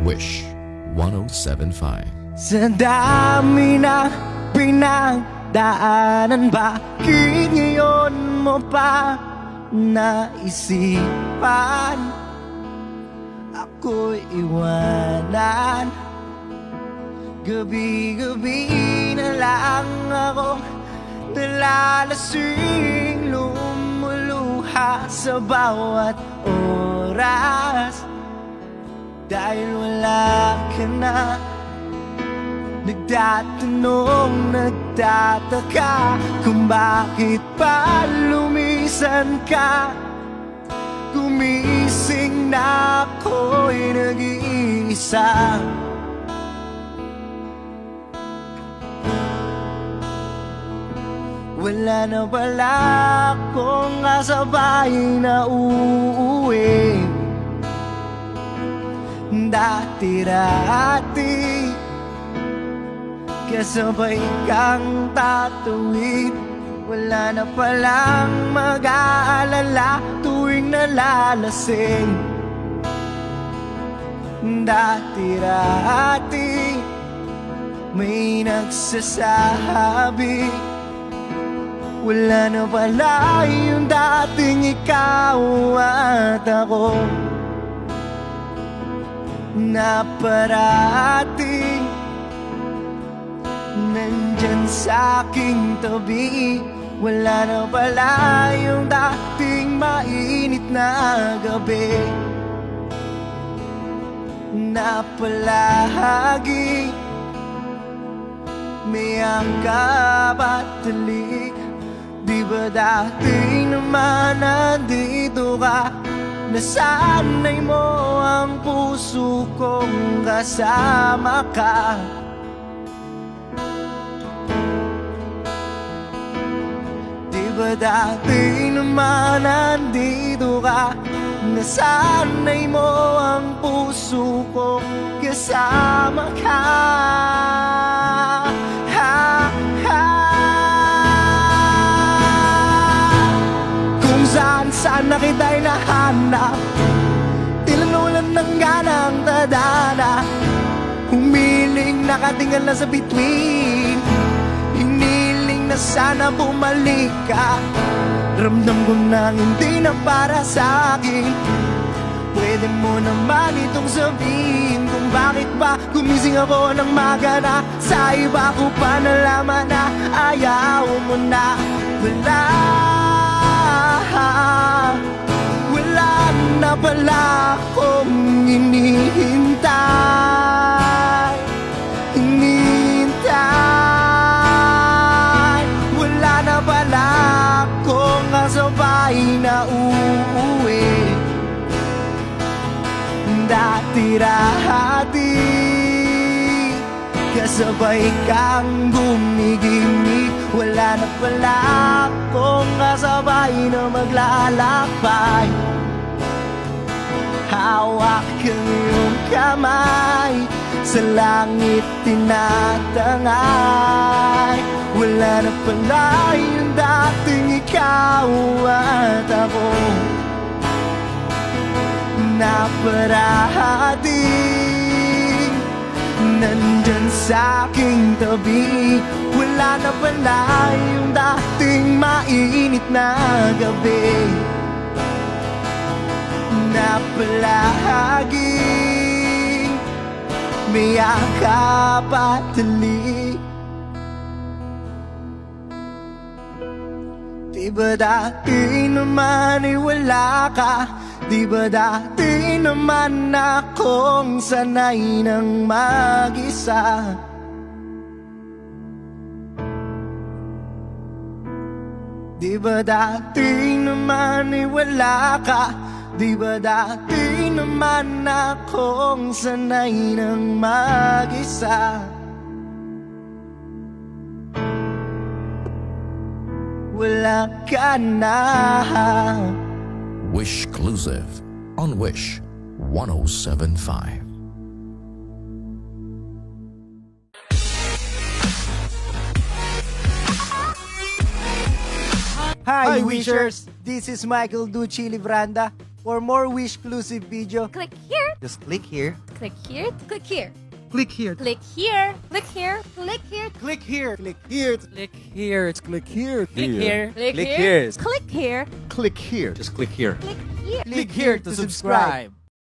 Wish 1075. Sa dami na pinagdaanan, bakit ngayon mo pa naisipan ako'y iwanan? Gabi-gabi na lang akong nalalasing, lumuluha sa bawat oras dahil wala ka na. Nagtatanong, nagtataka kung bakit pa lumisan ka. Gumising na ako'y nag-iisa. Wala na pala akong kasabay na uuwi. Dati-rati kasabay kang tatawid. Wala na palang mag-aalala tuwing nalalasing. Dati-rati may nagsasabi wala na pala yung dating ikaw at ako, na parating nandyan sa aking tabi. Wala na pala yung dating mainit na gabi, na palagi may angkab at talik. Di ba dati naman nandito ka, nasanay mo ang puso kong kasama ka? Di ba dati naman nandito ka, nasanay mo ang puso kong kasama ka? Saan na kita'y nahanap, tinanulan ng ganang tadhana. Humiling nakatingala sa bituin, hiniling na sana bumalik ka. Ramdam ko nang hindi na para sa akin. Pwede mo naman itong sabihin kung bakit ba gumising ako ng magana. Sa iba ko pa nalaman na ayaw mo na. Wala na pala akong hinihintay. Wala na pala akong kasabay na uuwi. Dati-rati kasabay kang gumigimik. Wala na pala akong kasabay na maglalakbay. Hawak ang iyong kamay, sa langit tinatangay. Wala na pala yung dating ikaw at ako, na parating nandyan sa aking tabi. Wala na pala yung dating mainit na gabi, na palaging may yakap at talik. Di ba dati naman ay wala ka? Di ba dati naman akong sanay ng mag-isa? Di ba dati naman ay wala ka? Di ba dati naman akong sanay ng mag-isa? Wala ka na. Wish Exclusive on Wish 1075. Hi Wishers! This is Michael Ducci Libranda. For more Wish-exclusive video, Click here, just click here. click here, click here, Click here. click here, click here, click here, Click here. Click here. Click here. It's Click here. click here. click Click here, here. click here, Click here. Just click here. click here. Click here to subscribe.